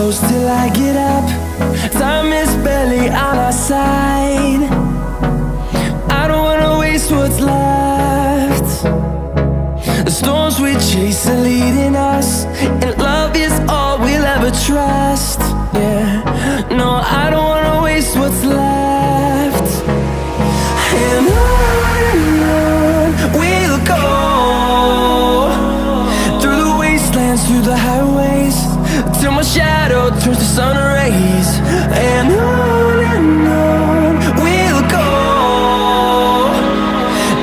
close till I get up. Time is barely on our side. I don't wanna waste what's left. The storms we chase are leading us, and love is all we'll ever trust. Yeah, no, I don't wanna waste what's left. And on we'll go, through the wastelands, through the highways, till my shadow turns to sun rays. And on we'll go,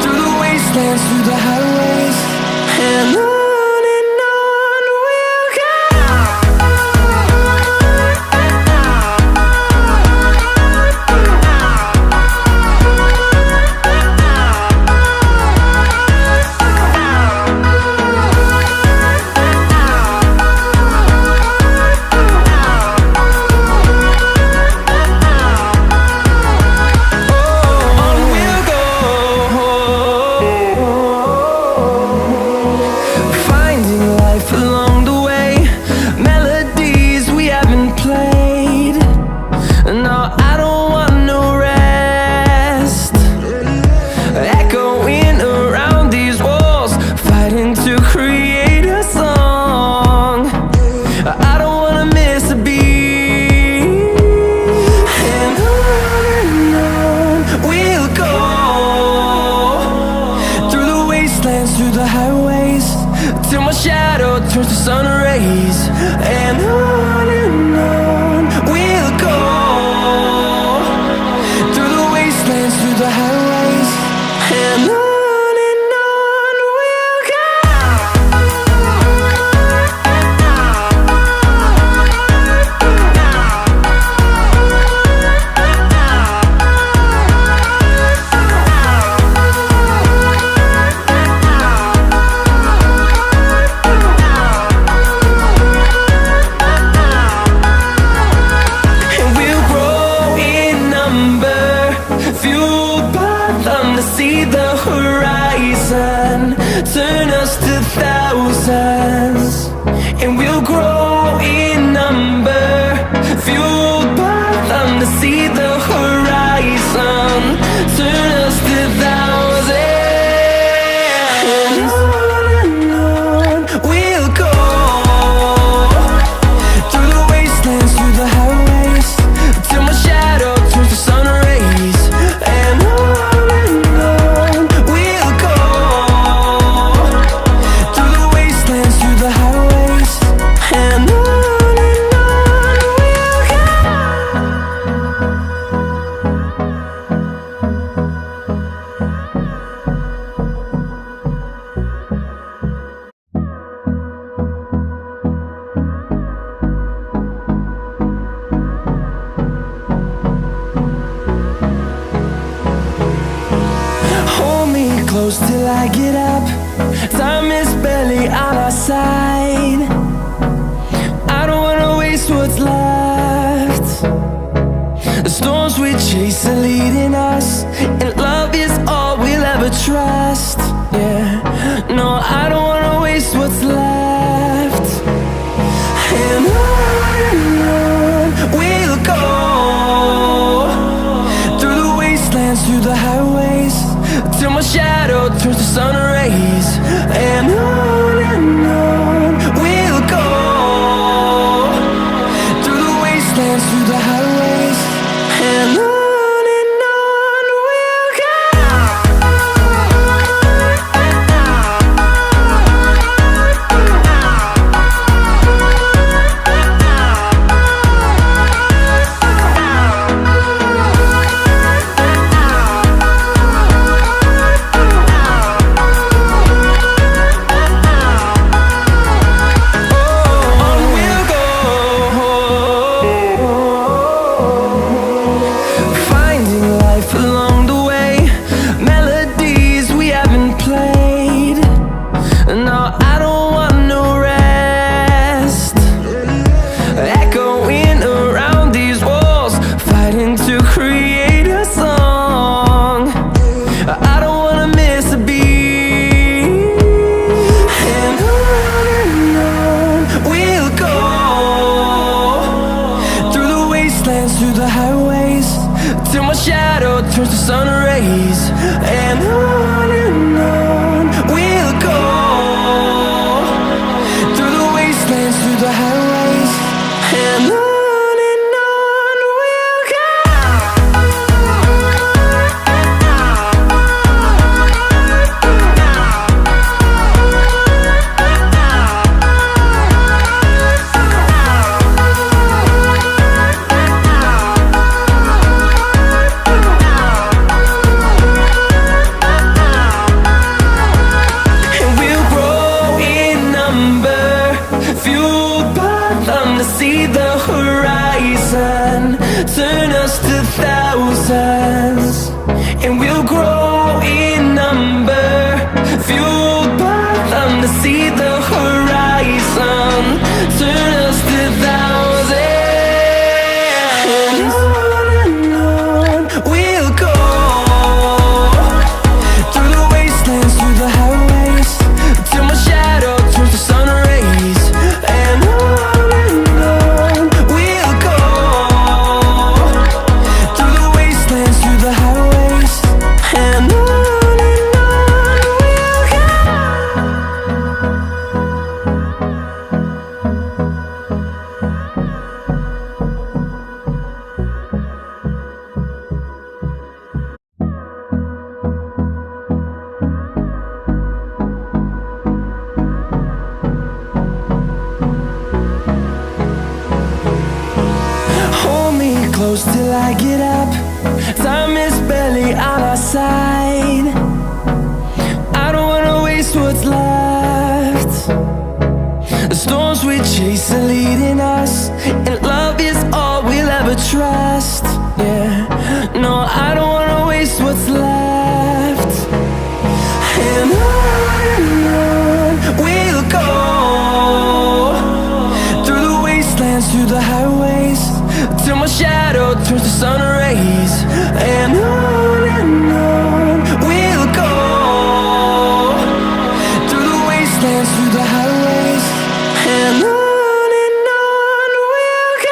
through the wastelands, through the highways, and on we'll go. Through the highways, till my shadow turns to sun rays. And on we'll go, through the wastelands, through the highways, and on we'll go. See the horizon, turn us to thousands, and we'll grow in number, fueled by them. To see the horizon, turn us to thousands, and on we'll go, through the wastelands, through the highways, till my shadow turns to sun rays. And close till I get up. Time is barely on our side. I don't wanna waste what's left. The storms we chase are leading us, and love is all we'll ever trust. Yeah, no, I don't wanna waste what's left. And on we'll go, through the wastelands, through the highways, till my shadow turns to sun rays. And on we'll go, through the wastelands, through the highways, and on we'll go. we'll go, the highways, till my shadow turns to sun rays. And on we'll go, through the wastelands, through the highways. And on we'll go. See the horizon, turn us to thousands, and we'll grow in number, fueled by them to see the horizon, turn us to thousands. And on we'll go, through the wastelands, through the highways, till my shadow turns to sun rays. And close till I get up. Time is barely on our side. I don't wanna waste what's left. The storms we chase are leading us, and love is all we'll ever trust. Yeah, no, I don't wanna waste what's left. And on we'll go, through the wastelands, through the highways, till my shadow turns to sun rays. And on we'll go, through the wastelands, through the highways. And on we'll go.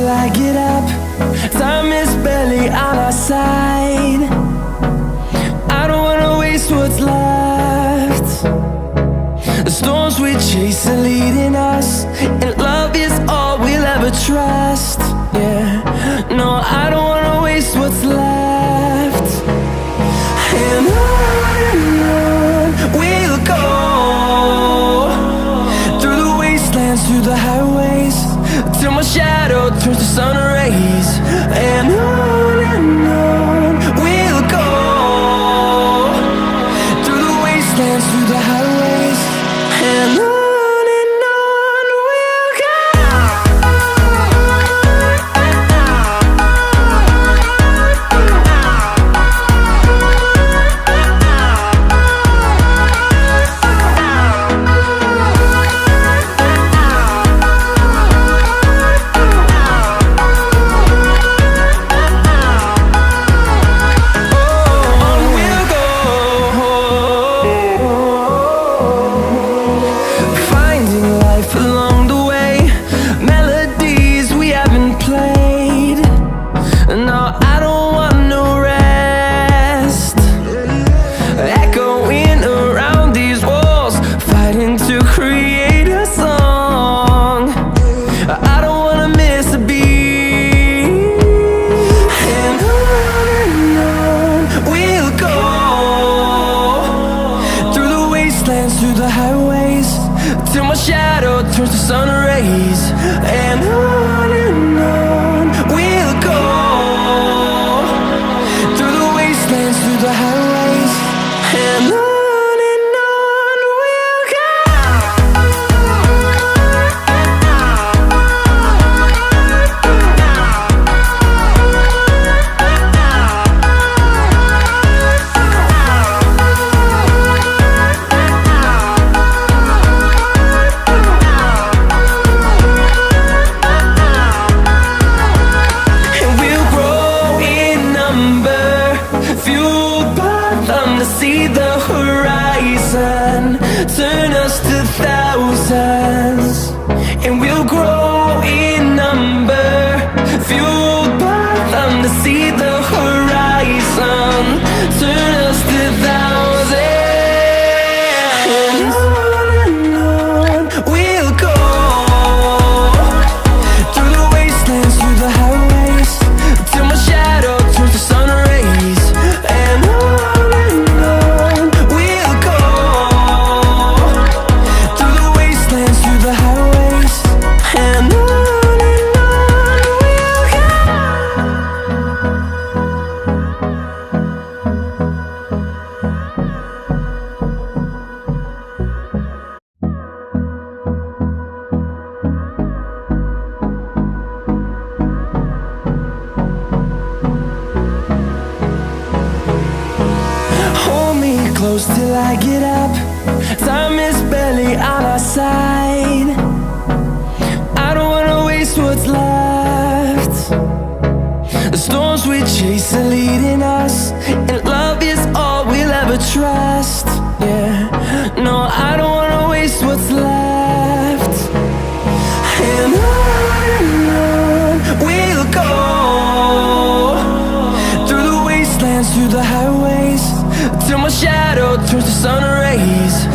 till I get up. Time is barely on our side. I don't wanna waste what's left. The storms we chase are leading us, and love is all we'll ever trust. Yeah, no, I don't wanna waste what's left. And on we'll go, through the wastelands, through the highways, till my shadow turns to sun rays. And on we'll go, through the wastelands, through the highways, and on we'll go. Through the highways, till my shadow turns to sun rays. And on we'll go, through the wastelands, through the highways, and on we'll go. See the horizon turn us to thousands, and we'll grow in number, fueled by them to see the horizon turn us to thousands. And on we'll go, through the wastelands, through the highways, till my shadow turns to sun rays. And close till I get up. Time is barely on our side. I don't wanna waste what's left. The storms we chase are leading us, and love is all we'll ever trust. Yeah, no, I don't wanna waste what's left. And on we'll go, through the wastelands, through the highways, till my shadow turns to sun rays.